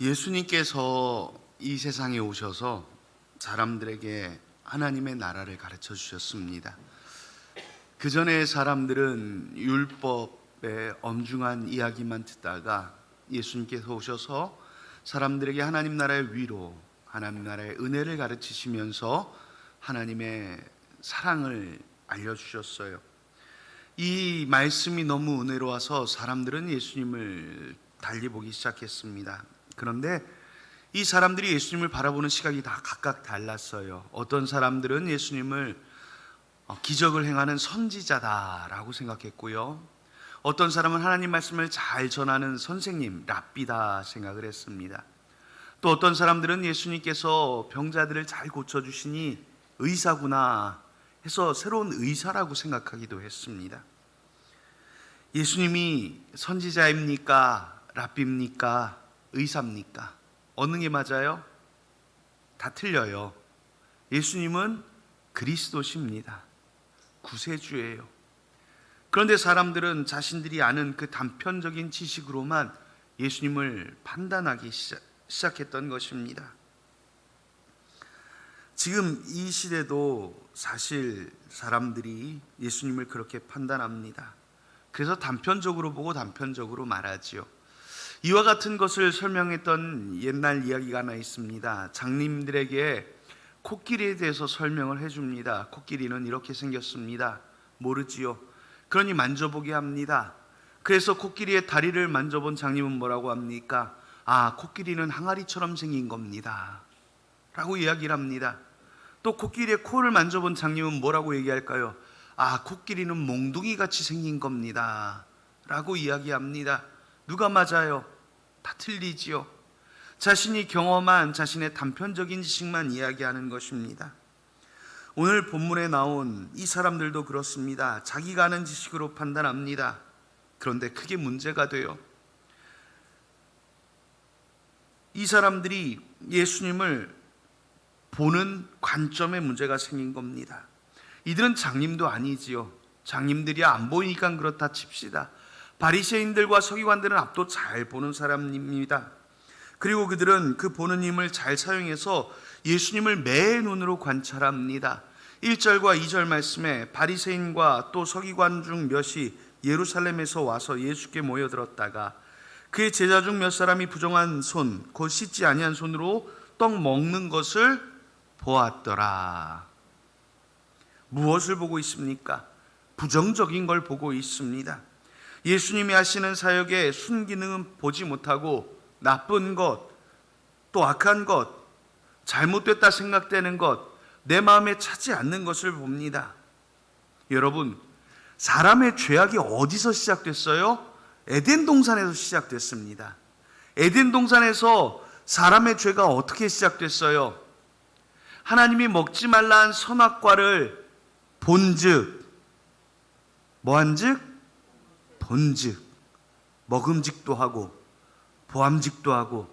예수님께서 이 세상에 오셔서 사람들에게 하나님의 나라를 가르쳐 주셨습니다. 그 전에 사람들은 율법의 엄중한 이야기만 듣다가 예수님께서 오셔서 사람들에게 하나님 나라의 위로, 하나님 나라의 은혜를 가르치시면서 하나님의 사랑을 알려주셨어요. 이 말씀이 너무 은혜로워서 사람들은 예수님을 달리 보기 시작했습니다. 그런데 이 사람들이 예수님을 바라보는 시각이 다 각각 달랐어요. 어떤 사람들은 예수님을 기적을 행하는 선지자다라고 생각했고요, 어떤 사람은 하나님 말씀을 잘 전하는 선생님, 랍비다 생각을 했습니다. 또 어떤 사람들은 예수님께서 병자들을 잘 고쳐주시니 의사구나 해서 새로운 의사라고 생각하기도 했습니다. 예수님이 선지자입니까? 랍비입니까? 의사입니까? 어느 게 맞아요? 다 틀려요. 예수님은 그리스도십니다. 구세주예요. 그런데 사람들은 자신들이 아는 그 단편적인 지식으로만 예수님을 판단하기 시작했던 것입니다. 지금 이 시대도 사실 사람들이 예수님을 그렇게 판단합니다. 그래서 단편적으로 보고 단편적으로 말하지요. 이와 같은 것을 설명했던 옛날 이야기가 하나 있습니다. 장님들에게 코끼리에 대해서 설명을 해줍니다. 코끼리는 이렇게 생겼습니다. 모르지요. 그러니 만져보게 합니다. 그래서 코끼리의 다리를 만져본 장님은 뭐라고 합니까? 코끼리는 항아리처럼 생긴 겁니다 라고 이야기를 합니다. 또 코끼리의 코를 만져본 장님은 뭐라고 얘기할까요? 코끼리는 몽둥이 같이 생긴 겁니다 라고 이야기합니다. 누가 맞아요? 다 틀리지요. 자신이 경험한 자신의 단편적인 지식만 이야기하는 것입니다. 오늘 본문에 나온 이 사람들도 그렇습니다. 자기가 아는 지식으로 판단합니다. 그런데 크게 문제가 돼요. 이 사람들이 예수님을 보는 관점에 문제가 생긴 겁니다. 이들은 장님도 아니지요. 장님들이 안 보이니까 그렇다 칩시다. 바리새인들과 서기관들은 앞도 잘 보는 사람입니다. 그리고 그들은 그 보는 힘을 잘 사용해서 예수님을 매 눈으로 관찰합니다. 1절과 2절 말씀에 바리새인과 또 서기관 중 몇이 예루살렘에서 와서 예수께 모여들었다가 그의 제자 중 몇 사람이 부정한 손, 곧 씻지 아니한 손으로 떡 먹는 것을 보았더라. 무엇을 보고 있습니까? 부정적인 걸 보고 있습니다. 예수님이 하시는 사역의 순기능은 보지 못하고 나쁜 것, 또 악한 것, 잘못됐다 생각되는 것, 내 마음에 차지 않는 것을 봅니다. 여러분, 사람의 죄악이 어디서 시작됐어요? 에덴 동산에서 시작됐습니다. 에덴 동산에서 사람의 죄가 어떻게 시작됐어요? 하나님이 먹지 말라 한 선악과를 본즉, 뭐한즉? 본즉, 먹음직도 하고 보암직도 하고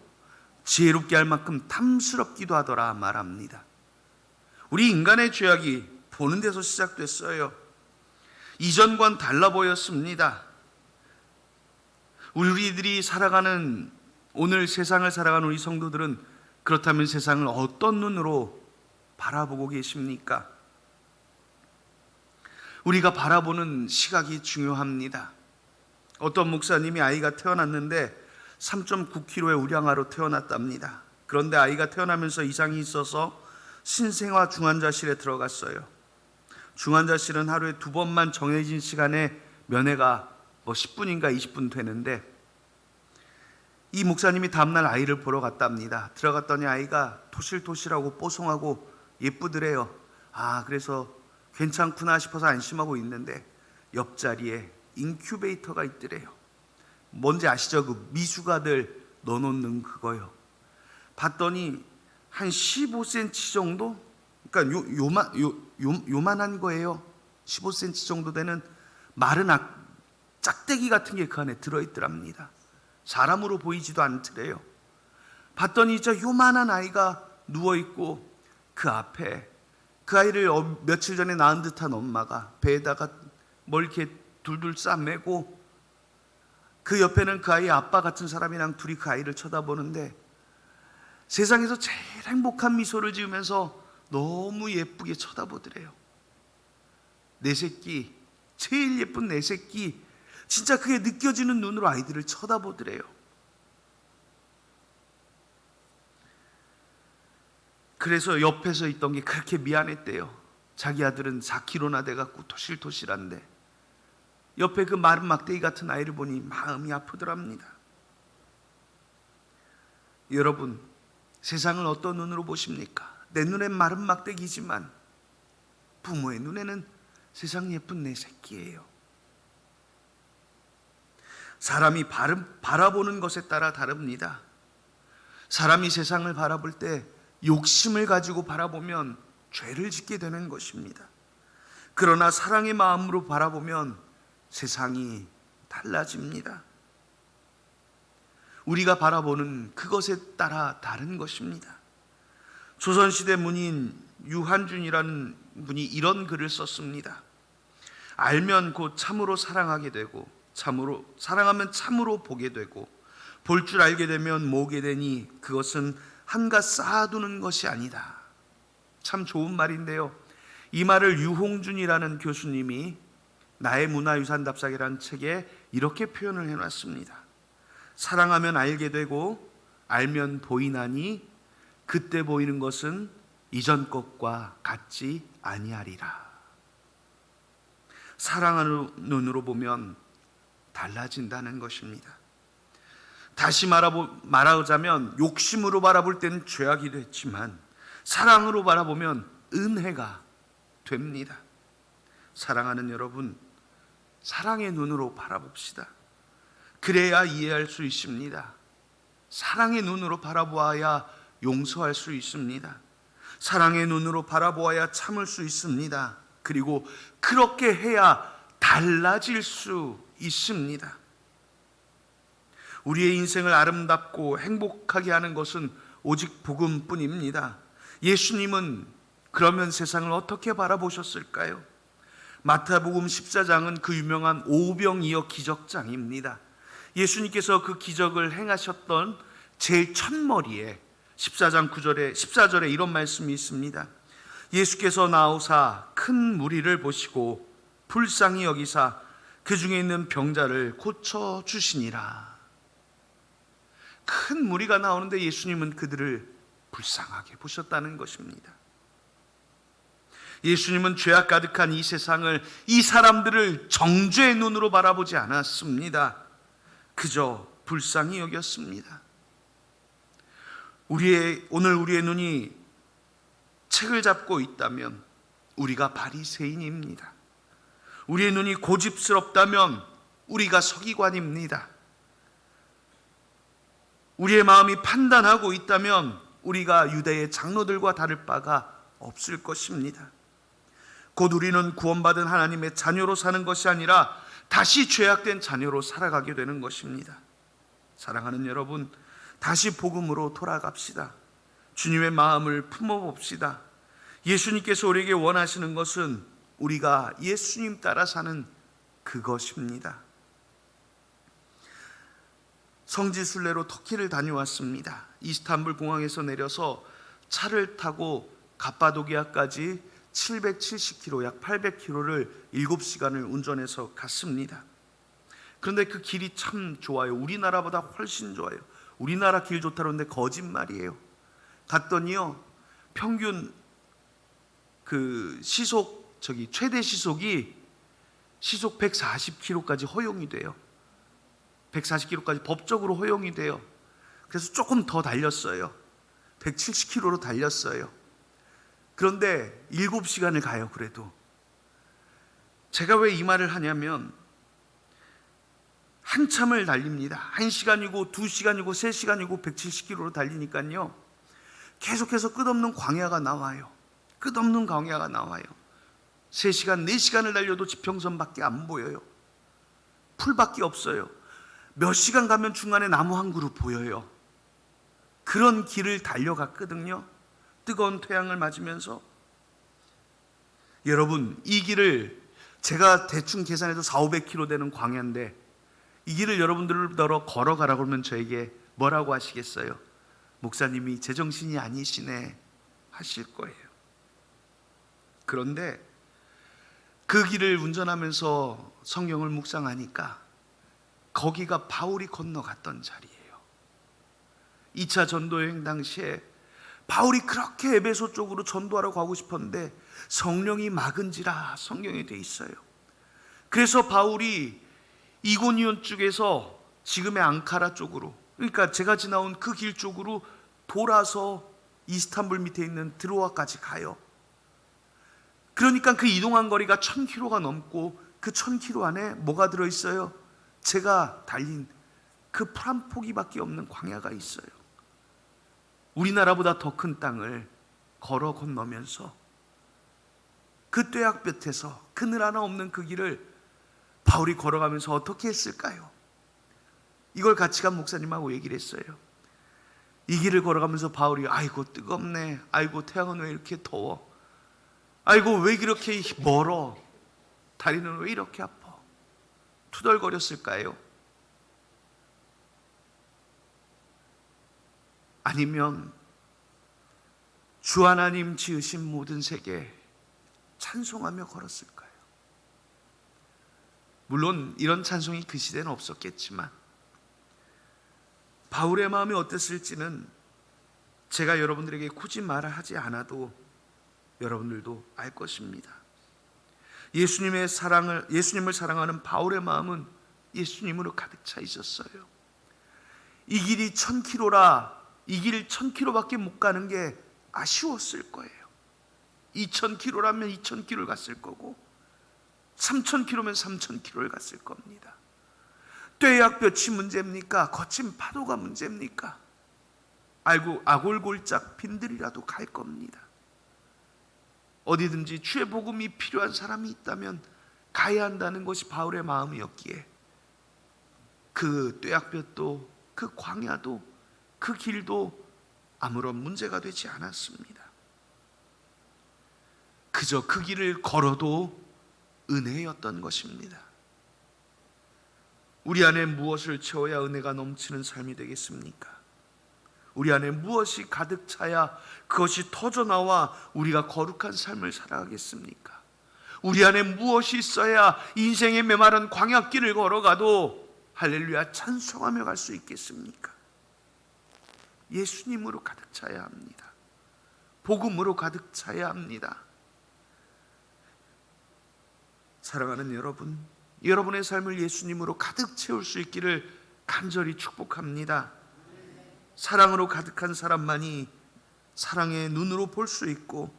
지혜롭게 할 만큼 탐스럽기도 하더라 말합니다. 우리 인간의 죄악이 보는 데서 시작됐어요. 이전과는 달라 보였습니다. 우리들이 살아가는 오늘 세상을 살아가는 우리 성도들은 그렇다면 세상을 어떤 눈으로 바라보고 계십니까? 우리가 바라보는 시각이 중요합니다. 어떤 목사님이 아이가 태어났는데 3.9kg의 우량아로 태어났답니다. 그런데 아이가 태어나면서 이상이 있어서 신생아 중환자실에 들어갔어요. 중환자실은 하루에 2번만 정해진 시간에 면회가 10분인가 20분 되는데 이 목사님이 다음날 아이를 보러 갔답니다. 들어갔더니 아이가 토실토실하고 뽀송하고 예쁘더래요. 그래서 괜찮구나 싶어서 안심하고 있는데 옆자리에 인큐베이터가 있더래요. 뭔지 아시죠? 그 미숙아들 넣어놓는 그거요. 봤더니 한 15cm 정도? 그러니까 요만한 거예요. 15cm 정도 되는 마른 짝대기 같은 게 그 안에 들어있더랍니다. 사람으로 보이지도 않더래요. 봤더니 진짜 요만한 아이가 누워있고 그 앞에 그 아이를 며칠 전에 낳은 듯한 엄마가 배에다가 뭘 이렇게 둘둘 싸매고 그 옆에는 그 아이의 아빠 같은 사람이랑 둘이 그 아이를 쳐다보는데 세상에서 제일 행복한 미소를 지으면서 너무 예쁘게 쳐다보더래요. 내 새끼, 제일 예쁜 내 새끼, 진짜 그게 느껴지는 눈으로 아이들을 쳐다보더래요. 그래서 옆에서 있던 게 그렇게 미안했대요. 자기 아들은 4kg나 돼갖고 토실토실한데 옆에 그 마른 막대기 같은 아이를 보니 마음이 아프더랍니다. 여러분, 세상을 어떤 눈으로 보십니까? 내 눈엔 마른 막대기지만 부모의 눈에는 세상 예쁜 내 새끼예요. 사람이 바라보는 것에 따라 다릅니다. 사람이 세상을 바라볼 때 욕심을 가지고 바라보면 죄를 짓게 되는 것입니다. 그러나 사랑의 마음으로 바라보면 세상이 달라집니다. 우리가 바라보는 그것에 따라 다른 것입니다. 조선시대 문인 유한준이라는 분이 이런 글을 썼습니다. 알면 곧 참으로 사랑하게 되고, 참으로 사랑하면 참으로 보게 되고, 볼 줄 알게 되면 모게 되니 그것은 한갓 쌓아두는 것이 아니다. 참 좋은 말인데요. 이 말을 유홍준이라는 교수님이 나의 문화유산 답사기라는 책에 이렇게 표현을 해놨습니다. 사랑하면 알게 되고 알면 보이나니 그때 보이는 것은 이전 것과 같지 아니하리라. 사랑하는 눈으로 보면 달라진다는 것입니다. 다시 말하자면 욕심으로 바라볼 때는 죄악이 됐지만 사랑으로 바라보면 은혜가 됩니다. 사랑하는 여러분, 사랑의 눈으로 바라봅시다. 그래야 이해할 수 있습니다. 사랑의 눈으로 바라보아야 용서할 수 있습니다. 사랑의 눈으로 바라보아야 참을 수 있습니다. 그리고 그렇게 해야 달라질 수 있습니다. 우리의 인생을 아름답고 행복하게 하는 것은 오직 복음뿐입니다. 예수님은 그러면 세상을 어떻게 바라보셨을까요? 마태복음 14장은 그 유명한 오병이어 기적장입니다. 예수님께서 그 기적을 행하셨던 제일 첫머리에 14절에 이런 말씀이 있습니다. 예수께서 나오사 큰 무리를 보시고 불쌍히 여기사 그 중에 있는 병자를 고쳐주시니라. 큰 무리가 나오는데 예수님은 그들을 불쌍하게 보셨다는 것입니다. 예수님은 죄악 가득한 이 세상을, 이 사람들을 정죄의 눈으로 바라보지 않았습니다. 그저 불쌍히 여겼습니다. 오늘 우리의 눈이 책을 잡고 있다면 우리가 바리새인입니다. 우리의 눈이 고집스럽다면 우리가 서기관입니다. 우리의 마음이 판단하고 있다면 우리가 유대의 장로들과 다를 바가 없을 것입니다. 곧 우리는 구원받은 하나님의 자녀로 사는 것이 아니라 다시 죄악된 자녀로 살아가게 되는 것입니다. 사랑하는 여러분, 다시 복음으로 돌아갑시다. 주님의 마음을 품어봅시다. 예수님께서 우리에게 원하시는 것은 우리가 예수님 따라 사는 그것입니다. 성지순례로 터키를 다녀왔습니다. 이스탄불 공항에서 내려서 차를 타고 갑바도기아까지 770km, 약 800km를 7시간을 운전해서 갔습니다. 그런데 그 길이 참 좋아요. 우리나라보다 훨씬 좋아요. 우리나라 길 좋다는데 거짓말이에요. 갔더니요, 평균 최대 시속이 시속 140km까지 허용이 돼요. 140km까지 법적으로 허용이 돼요. 그래서 조금 더 달렸어요. 170km로 달렸어요. 그런데 7시간을 가요. 그래도 제가 왜 이 말을 하냐면 한참을 달립니다. 1시간이고 2시간이고 3시간이고 170km로 달리니까요, 계속해서 끝없는 광야가 나와요. 끝없는 광야가 나와요. 3시간, 4시간을 달려도 지평선밖에 안 보여요. 풀밖에 없어요. 몇 시간 가면 중간에 나무 한 그루 보여요. 그런 길을 달려갔거든요. 뜨거운 태양을 맞으면서. 여러분, 이 길을 제가 대충 계산해도 400-500km 되는 광야인데 이 길을 여러분들로 걸어가라고 하면 저에게 뭐라고 하시겠어요? 목사님이 제정신이 아니시네 하실 거예요. 그런데 그 길을 운전하면서 성경을 묵상하니까 거기가 바울이 건너갔던 자리예요. 2차 전도여행 당시에 바울이 그렇게 에베소 쪽으로 전도하러 가고 싶었는데 성령이 막은지라 성경에 돼 있어요. 그래서 바울이 이고니온 쪽에서 지금의 앙카라 쪽으로, 그러니까 제가 지나온 그 길 쪽으로 돌아서 이스탄불 밑에 있는 드로아까지 가요. 그러니까 그 이동한 거리가 1000km가 넘고 그 1000km 안에 뭐가 들어있어요? 제가 달린 그 풀 한 포기밖에 없는 광야가 있어요. 우리나라보다 더 큰 땅을 걸어 건너면서 그 뙤약볕에서 그늘 하나 없는 그 길을 바울이 걸어가면서 어떻게 했을까요? 이걸 같이 간 목사님하고 얘기를 했어요. 이 길을 걸어가면서 바울이 아이고 뜨겁네, 아이고 태양은 왜 이렇게 더워, 아이고 왜 이렇게 멀어, 다리는 왜 이렇게 아파, 투덜거렸을까요? 아니면 주 하나님 지으신 모든 세계 찬송하며 걸었을까요? 물론 이런 찬송이 그 시대는 없었겠지만 바울의 마음이 어땠을지는 제가 여러분들에게 굳이 말하지 않아도 여러분들도 알 것입니다. 예수님을 사랑하는 바울의 마음은 예수님으로 가득 차 있었어요. 이 길이 1000km라, 이 길 1000km밖에 못 가는 게 아쉬웠을 거예요. 2000km라면 2000km를 갔을 거고 3000km면 3000km를 갔을 겁니다. 뙤약볕이 문제입니까? 거친 파도가 문제입니까? 아골골짝 빈들이라도 갈 겁니다. 어디든지 주의 복음이 필요한 사람이 있다면 가야 한다는 것이 바울의 마음이었기에 그 뙤약볕도 그 광야도 그 길도 아무런 문제가 되지 않았습니다. 그저 그 길을 걸어도 은혜였던 것입니다. 우리 안에 무엇을 채워야 은혜가 넘치는 삶이 되겠습니까? 우리 안에 무엇이 가득 차야 그것이 터져나와 우리가 거룩한 삶을 살아가겠습니까? 우리 안에 무엇이 있어야 인생의 메마른 광야길을 걸어가도 할렐루야 찬송하며 갈 수 있겠습니까? 예수님으로 가득 차야 합니다. 복음으로 가득 차야 합니다. 사랑하는 여러분, 여러분의 삶을 예수님으로 가득 채울 수 있기를 간절히 축복합니다. 사랑으로 가득한 사람만이 사랑의 눈으로 볼 수 있고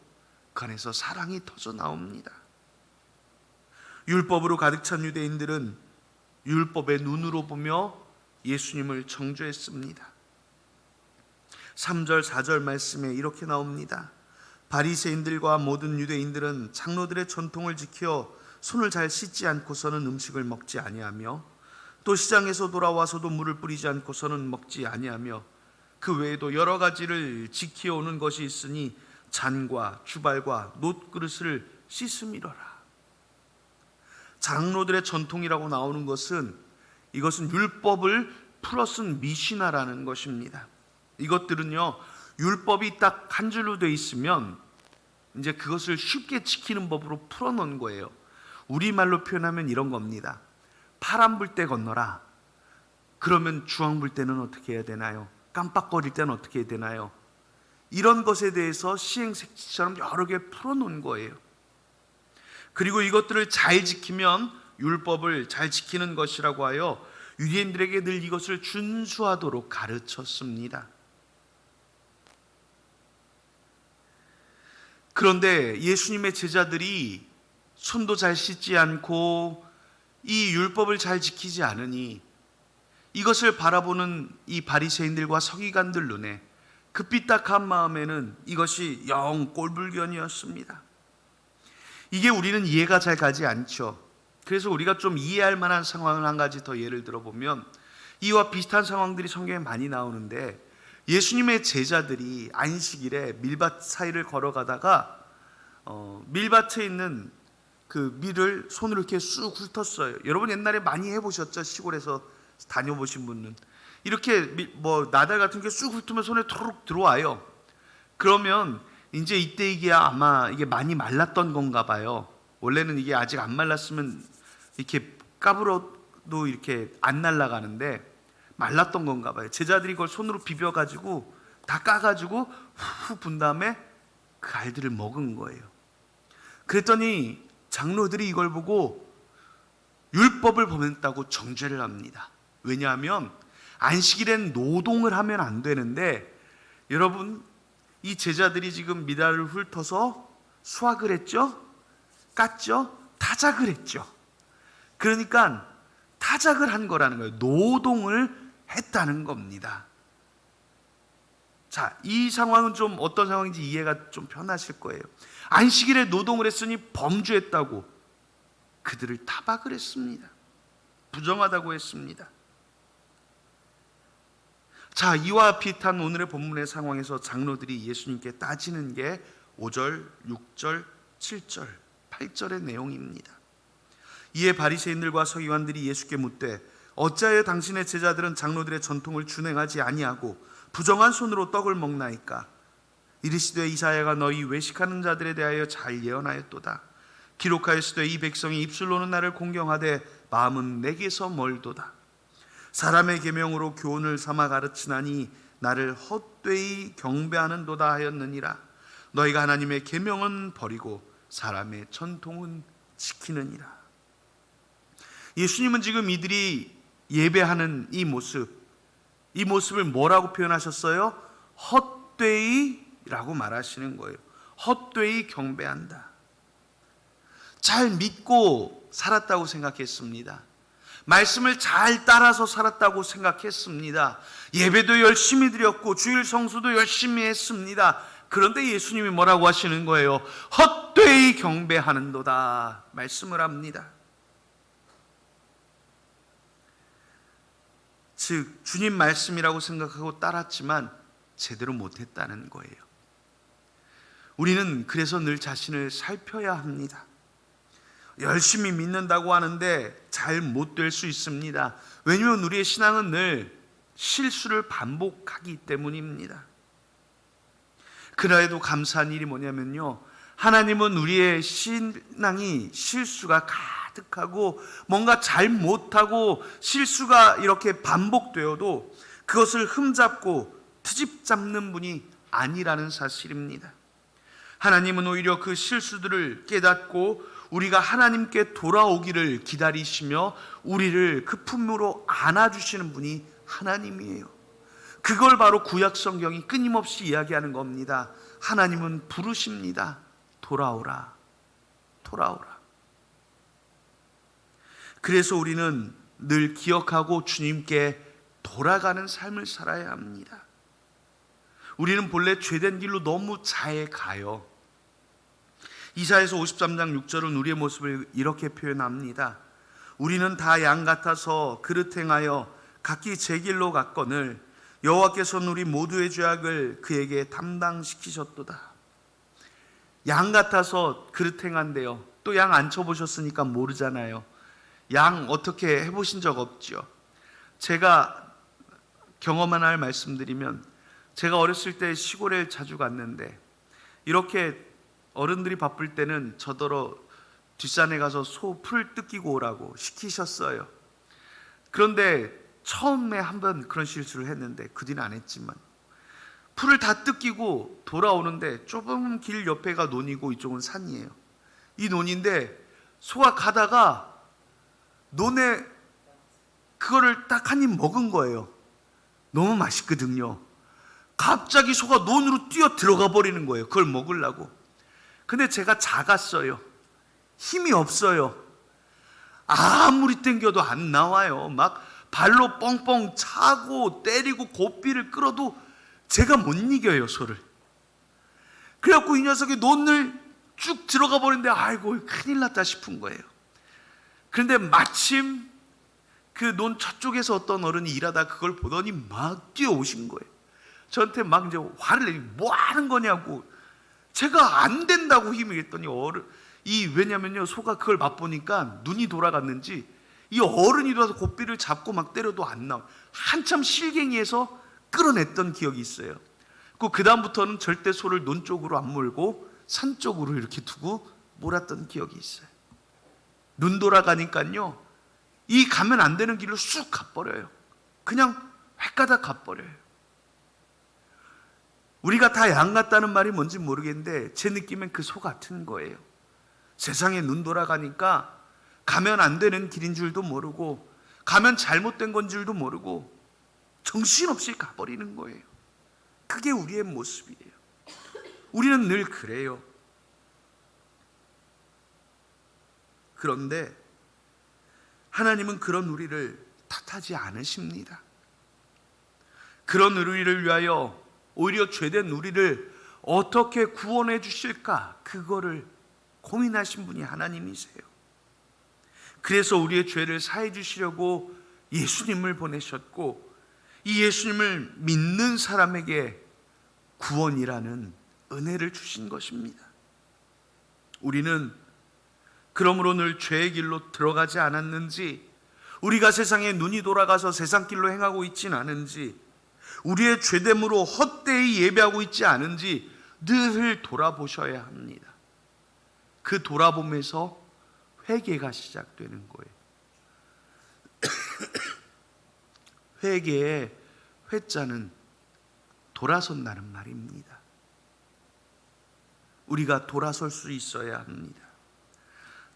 그 안에서 사랑이 터져 나옵니다. 율법으로 가득 찬 유대인들은 율법의 눈으로 보며 예수님을 정죄했습니다. 3절 4절 말씀에 이렇게 나옵니다. 바리새인들과 모든 유대인들은 장로들의 전통을 지켜 손을 잘 씻지 않고서는 음식을 먹지 아니하며 또 시장에서 돌아와서도 물을 뿌리지 않고서는 먹지 아니하며 그 외에도 여러 가지를 지켜오는 것이 있으니 잔과 주발과 놋그릇을 씻음이로라. 장로들의 전통이라고 나오는 것은 이것은 율법을 풀어 쓴 미시나라는 것입니다. 이것들은요, 율법이 딱 한 줄로 되어 있으면 이제 그것을 쉽게 지키는 법으로 풀어놓은 거예요. 우리말로 표현하면 이런 겁니다. 파란 불 때 건너라. 그러면 주황 불 때는 어떻게 해야 되나요? 깜빡거릴 때는 어떻게 해야 되나요? 이런 것에 대해서 시행색지처럼 여러 개 풀어놓은 거예요. 그리고 이것들을 잘 지키면 율법을 잘 지키는 것이라고 하여 유대인들에게 늘 이것을 준수하도록 가르쳤습니다. 그런데 예수님의 제자들이 손도 잘 씻지 않고 이 율법을 잘 지키지 않으니 이것을 바라보는 이 바리새인들과 서기관들 눈에 그 삐딱한 마음에는 이것이 영 꼴불견이었습니다. 이게 우리는 이해가 잘 가지 않죠. 그래서 우리가 좀 이해할 만한 상황을 한 가지 더 예를 들어보면 이와 비슷한 상황들이 성경에 많이 나오는데 예수님의 제자들이 안식일에 밀밭 사이를 걸어가다가 밀밭에 있는 그 밀을 손으로 이렇게 쑥 훑었어요. 여러분 옛날에 많이 해보셨죠? 시골에서 다녀보신 분은 이렇게 뭐 나달 같은 게 쑥 훑으면 손에 토록 들어와요. 그러면 이제 이때 이게 아마 이게 많이 말랐던 건가 봐요. 원래는 이게 아직 안 말랐으면 이렇게 까불어도 이렇게 안 날아가는데 말랐던 건가 봐요. 제자들이 그걸 손으로 비벼가지고 다 까가지고 후 분 다음에 그 알들을 먹은 거예요. 그랬더니 장로들이 이걸 보고 율법을 범했다고 정죄를 합니다. 왜냐하면 안식일엔 노동을 하면 안 되는데, 여러분 이 제자들이 지금 미달을 훑어서 수확을 했죠? 깠죠? 타작을 했죠. 그러니까 타작을 한 거라는 거예요. 노동을 했다는 겁니다. 자, 이 상황은 좀 어떤 상황인지 이해가 좀 편하실 거예요. 안식일에 노동을 했으니 범죄했다고 그들을 타박을 했습니다. 부정하다고 했습니다. 자, 이와 비슷한 오늘의 본문의 상황에서 장로들이 예수님께 따지는 게 5절, 6절, 7절, 8절의 내용입니다. 이에 바리새인들과 서기관들이 예수께 묻되 어찌하여 당신의 제자들은 장로들의 전통을 준행하지 아니하고 부정한 손으로 떡을 먹나이까? 이르시되 이사야가 너희 외식하는 자들에 대하여 잘 예언하였도다. 기록하였으되 이 백성이 입술로는 나를 공경하되 마음은 내게서 멀도다. 사람의 계명으로 교훈을 삼아 가르치나니 나를 헛되이 경배하는도다 하였느니라. 너희가 하나님의 계명은 버리고 사람의 전통은 지키느니라. 예수님은 지금 이들이 예배하는 이 모습을 뭐라고 표현하셨어요? 헛되이라고 말하시는 거예요. 헛되이 경배한다. 잘 믿고 살았다고 생각했습니다. 말씀을 잘 따라서 살았다고 생각했습니다. 예배도 열심히 드렸고 주일 성수도 열심히 했습니다. 그런데 예수님이 뭐라고 하시는 거예요? 헛되이 경배하는도다 말씀을 합니다. 즉 주님 말씀이라고 생각하고 따랐지만 제대로 못했다는 거예요. 우리는 그래서 늘 자신을 살펴야 합니다. 열심히 믿는다고 하는데 잘 못 될 수 있습니다. 왜냐하면 우리의 신앙은 늘 실수를 반복하기 때문입니다. 그래도 감사한 일이 뭐냐면요, 하나님은 우리의 신앙이 실수가 가득하고 뭔가 잘 못하고 실수가 이렇게 반복되어도 그것을 흠잡고 트집 잡는 분이 아니라는 사실입니다. 하나님은 오히려 그 실수들을 깨닫고 우리가 하나님께 돌아오기를 기다리시며 우리를 그 품으로 안아주시는 분이 하나님이에요. 그걸 바로 구약 성경이 끊임없이 이야기하는 겁니다. 하나님은 부르십니다. 돌아오라, 돌아오라. 그래서 우리는 늘 기억하고 주님께 돌아가는 삶을 살아야 합니다. 우리는 본래 죄된 길로 너무 잘 가요. 이사야서 53장 6절은 우리의 모습을 이렇게 표현합니다. 우리는 다 양 같아서 그릇 행하여 각기 제 길로 갔거늘 여호와께서는 우리 모두의 죄악을 그에게 담당시키셨도다. 양 같아서 그릇 행한대요. 또 양 안 쳐보셨으니까 모르잖아요. 양 어떻게 해보신 적 없죠. 제가 경험 하나를 말씀드리면, 제가 어렸을 때 시골에 자주 갔는데 이렇게 어른들이 바쁠 때는 저더러 뒷산에 가서 소 풀 뜯기고 오라고 시키셨어요. 그런데 처음에 한번 그런 실수를 했는데 그 뒤는 안 했지만, 풀을 다 뜯기고 돌아오는데 좁은 길 옆에가 논이고 이쪽은 산이에요. 이 논인데 소가 가다가 논에 그거를 딱 한 입 먹은 거예요. 너무 맛있거든요. 갑자기 소가 논으로 뛰어 들어가 버리는 거예요. 그걸 먹으려고. 근데 제가 작았어요. 힘이 없어요. 아무리 땡겨도 안 나와요. 막 발로 뻥뻥 차고 때리고 고삐를 끌어도 제가 못 이겨요, 소를. 그래갖고 이 녀석이 논을 쭉 들어가 버리는데 아이고 큰일 났다 싶은 거예요. 그런데 마침 그 논 저쪽에서 어떤 어른이 일하다 그걸 보더니 막 뛰어오신 거예요. 저한테 막 이제 화를 내고 뭐 하는 거냐고. 제가 안 된다고 힘이 했더니 왜냐면요, 소가 그걸 맛보니까 눈이 돌아갔는지 이 어른이 들어와서 고삐를 잡고 막 때려도 안 나와. 한참 실갱이에서 끌어냈던 기억이 있어요. 그 다음부터는 절대 소를 논 쪽으로 안 몰고 산 쪽으로 이렇게 두고 몰았던 기억이 있어요. 눈 돌아가니까요, 이 가면 안 되는 길로 쑥 가버려요. 그냥 획가닥 가버려요. 우리가 다 양 같다는 말이 뭔지 모르겠는데 제 느낌엔 그 소 같은 거예요. 세상에 눈 돌아가니까 가면 안 되는 길인 줄도 모르고 가면 잘못된 건 줄도 모르고 정신없이 가버리는 거예요. 그게 우리의 모습이에요. 우리는 늘 그래요. 그런데 하나님은 그런 우리를 탓하지 않으십니다. 그런 우리를 위하여 오히려 죄된 우리를 어떻게 구원해 주실까, 그거를 고민하신 분이 하나님이세요. 그래서 우리의 죄를 사해 주시려고 예수님을 보내셨고, 이 예수님을 믿는 사람에게 구원이라는 은혜를 주신 것입니다. 우리는 그러므로 늘 죄의 길로 들어가지 않았는지, 우리가 세상에 눈이 돌아가서 세상 길로 행하고 있진 않은지, 우리의 죄됨으로 헛되이 예배하고 있지 않은지 늘 돌아보셔야 합니다. 그 돌아봄에서 회개가 시작되는 거예요. 회개의 회자는 돌아선다는 말입니다. 우리가 돌아설 수 있어야 합니다.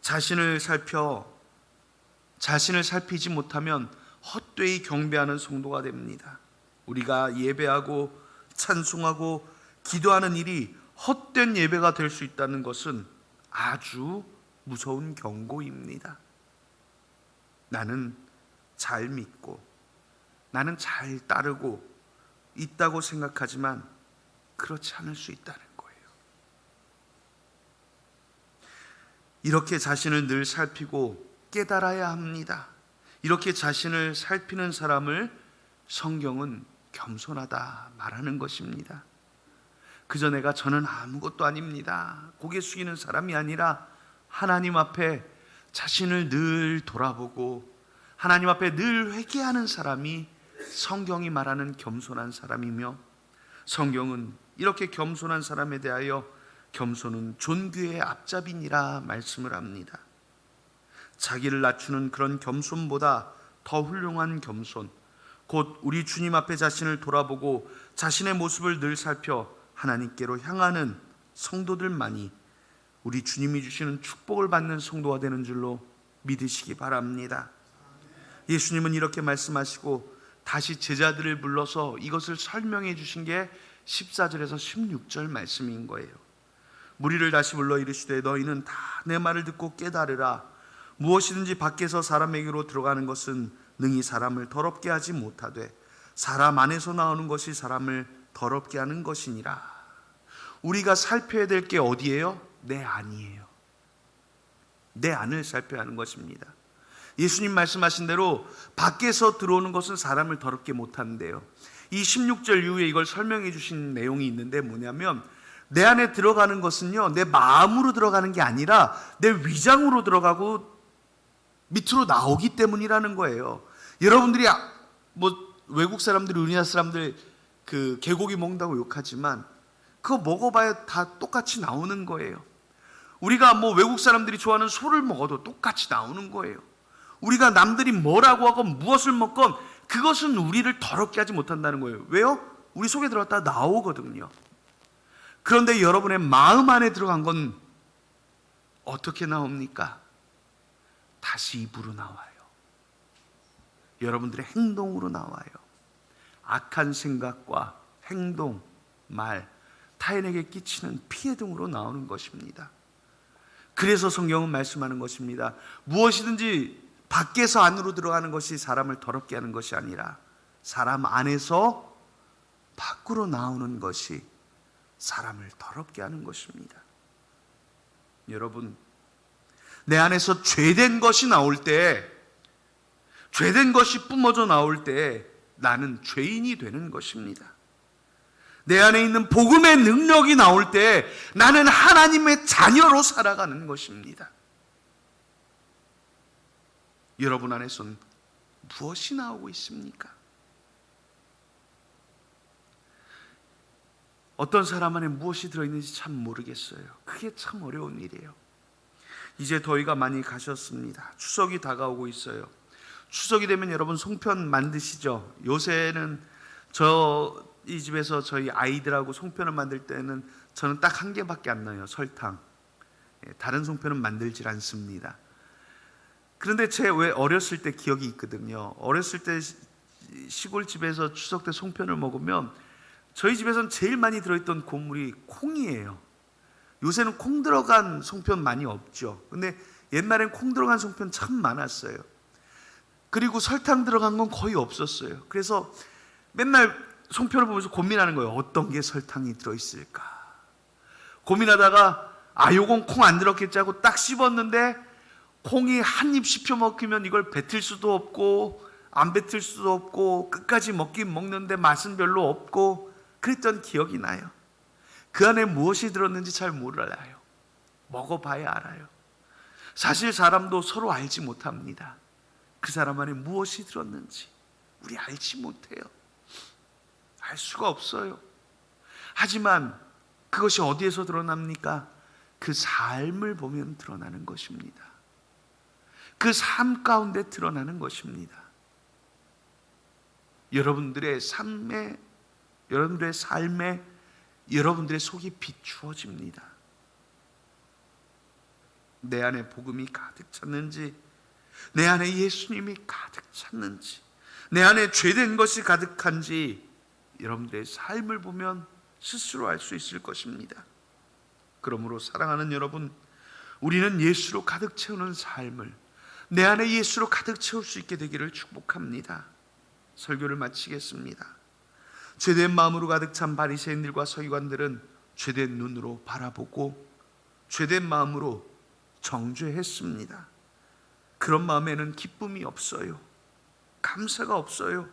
자신을 살피지 못하면 헛되이 경배하는 성도가 됩니다. 우리가 예배하고 찬송하고 기도하는 일이 헛된 예배가 될 수 있다는 것은 아주 무서운 경고입니다. 나는 잘 믿고 나는 잘 따르고 있다고 생각하지만 그렇지 않을 수 있다는 거예요. 이렇게 자신을 늘 살피고 깨달아야 합니다. 이렇게 자신을 살피는 사람을 성경은 겸손하다 말하는 것입니다. 그저 내가 저는 아무것도 아닙니다, 고개 숙이는 사람이 아니라 하나님 앞에 자신을 늘 돌아보고 하나님 앞에 늘 회개하는 사람이 성경이 말하는 겸손한 사람이며, 성경은 이렇게 겸손한 사람에 대하여 겸손은 존귀의 앞잡이니라 말씀을 합니다. 자기를 낮추는 그런 겸손보다 더 훌륭한 겸손, 곧 우리 주님 앞에 자신을 돌아보고 자신의 모습을 늘 살펴 하나님께로 향하는 성도들만이 우리 주님이 주시는 축복을 받는 성도가 되는 줄로 믿으시기 바랍니다. 예수님은 이렇게 말씀하시고 다시 제자들을 불러서 이것을 설명해 주신 게 14절에서 16절 말씀인 거예요. 무리를 다시 불러 이르시되 너희는 다 내 말을 듣고 깨달으라. 무엇이든지 밖에서 사람에게로 들어가는 것은 능히 사람을 더럽게 하지 못하되 사람 안에서 나오는 것이 사람을 더럽게 하는 것이니라. 우리가 살펴야 될 게 어디예요? 내 안이에요. 내 안을 살펴야 하는 것입니다. 예수님 말씀하신 대로 밖에서 들어오는 것은 사람을 더럽게 못하는데요, 이 16절 이후에 이걸 설명해 주신 내용이 있는데 뭐냐면, 내 안에 들어가는 것은요, 내 마음으로 들어가는 게 아니라 내 위장으로 들어가고 밑으로 나오기 때문이라는 거예요. 여러분들이 외국 사람들이 우리나라 사람들 그 개고기 먹는다고 욕하지만 그거 먹어봐야 다 똑같이 나오는 거예요. 우리가 외국 사람들이 좋아하는 소를 먹어도 똑같이 나오는 거예요. 우리가 남들이 뭐라고 하건 무엇을 먹건 그것은 우리를 더럽게 하지 못한다는 거예요. 왜요? 우리 속에 들어갔다 나오거든요. 그런데 여러분의 마음 안에 들어간 건 어떻게 나옵니까? 다시 입으로 나와요. 여러분들의 행동으로 나와요. 악한 생각과 행동, 말, 타인에게 끼치는 피해 등으로 나오는 것입니다. 그래서 성경은 말씀하는 것입니다. 무엇이든지 밖에서 안으로 들어가는 것이 사람을 더럽게 하는 것이 아니라 사람 안에서 밖으로 나오는 것이 사람을 더럽게 하는 것입니다. 여러분, 내 안에서 죄된 것이 나올 때, 죄된 것이 뿜어져 나올 때 나는 죄인이 되는 것입니다. 내 안에 있는 복음의 능력이 나올 때 나는 하나님의 자녀로 살아가는 것입니다. 여러분 안에선 무엇이 나오고 있습니까? 어떤 사람 안에 무엇이 들어있는지 참 모르겠어요. 그게 참 어려운 일이에요. 이제 더위가 많이 가셨습니다. 추석이 다가오고 있어요. 추석이 되면 여러분 송편 만드시죠? 요새는 이 집에서 저희 아이들하고 송편을 만들 때는 저는 딱 한 개밖에 안 넣어요. 설탕. 다른 송편은 만들질 않습니다. 그런데 제 왜 어렸을 때 기억이 있거든요. 어렸을 때 시골집에서 추석 때 송편을 먹으면 저희 집에서는 제일 많이 들어있던 곡물이 콩이에요. 요새는 콩 들어간 송편 많이 없죠. 근데 옛날엔 콩 들어간 송편 참 많았어요. 그리고 설탕 들어간 건 거의 없었어요. 그래서 맨날 송편을 보면서 고민하는 거예요. 어떤 게 설탕이 들어있을까 고민하다가 요건 콩 안 들었겠지 하고 딱 씹었는데 콩이 한 입 씹혀 먹히면 이걸 뱉을 수도 없고 안 뱉을 수도 없고 끝까지 먹긴 먹는데 맛은 별로 없고 그랬던 기억이 나요. 그 안에 무엇이 들었는지 잘 몰라요. 먹어봐야 알아요. 사실 사람도 서로 알지 못합니다. 그 사람 안에 무엇이 들었는지 우리 알지 못해요. 알 수가 없어요. 하지만 그것이 어디에서 드러납니까? 그 삶을 보면 드러나는 것입니다. 그 삶 가운데 드러나는 것입니다. 여러분들의 삶에 여러분들의 속이 비추어집니다. 내 안에 복음이 가득 찼는지, 내 안에 예수님이 가득 찼는지, 내 안에 죄된 것이 가득한지 여러분들의 삶을 보면 스스로 알 수 있을 것입니다. 그러므로 사랑하는 여러분, 우리는 예수로 가득 채우는 삶을 내 안에 예수로 가득 채울 수 있게 되기를 축복합니다. 설교를 마치겠습니다. 죄된 마음으로 가득 찬 바리새인들과 서기관들은 죄된 눈으로 바라보고 죄된 마음으로 정죄했습니다. 그런 마음에는 기쁨이 없어요. 감사가 없어요.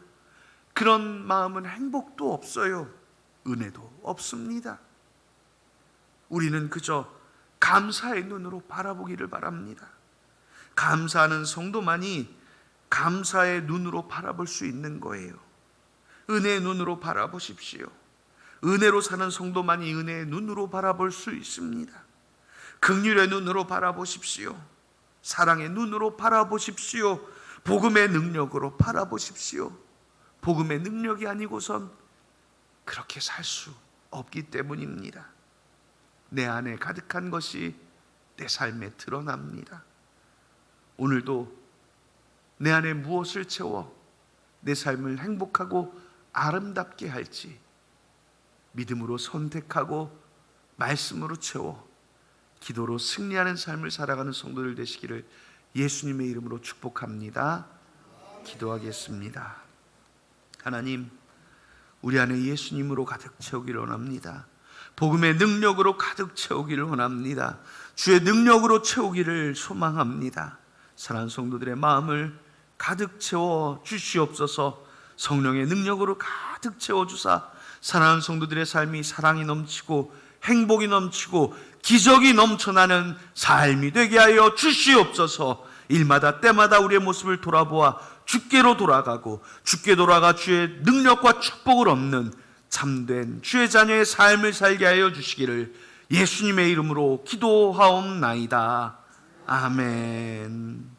그런 마음은 행복도 없어요. 은혜도 없습니다. 우리는 그저 감사의 눈으로 바라보기를 바랍니다. 감사하는 성도만이 감사의 눈으로 바라볼 수 있는 거예요. 은혜의 눈으로 바라보십시오. 은혜로 사는 성도만이 은혜의 눈으로 바라볼 수 있습니다. 긍휼의 눈으로 바라보십시오. 사랑의 눈으로 바라보십시오. 복음의 능력으로 바라보십시오. 복음의 능력이 아니고선 그렇게 살 수 없기 때문입니다. 내 안에 가득한 것이 내 삶에 드러납니다. 오늘도 내 안에 무엇을 채워 내 삶을 행복하고 아름답게 할지 믿음으로 선택하고 말씀으로 채워 기도로 승리하는 삶을 살아가는 성도들 되시기를 예수님의 이름으로 축복합니다. 기도하겠습니다. 하나님, 우리 안에 예수님으로 가득 채우기를 원합니다. 복음의 능력으로 가득 채우기를 원합니다. 주의 능력으로 채우기를 소망합니다. 사랑하는 성도들의 마음을 가득 채워 주시옵소서. 성령의 능력으로 가득 채워주사 사랑하는 성도들의 삶이 사랑이 넘치고 행복이 넘치고 기적이 넘쳐나는 삶이 되게 하여 주시옵소서. 일마다 때마다 우리의 모습을 돌아보아 주께로 돌아가고 주께 돌아가 주의 능력과 축복을 얻는 참된 주의 자녀의 삶을 살게 하여 주시기를 예수님의 이름으로 기도하옵나이다. 아멘.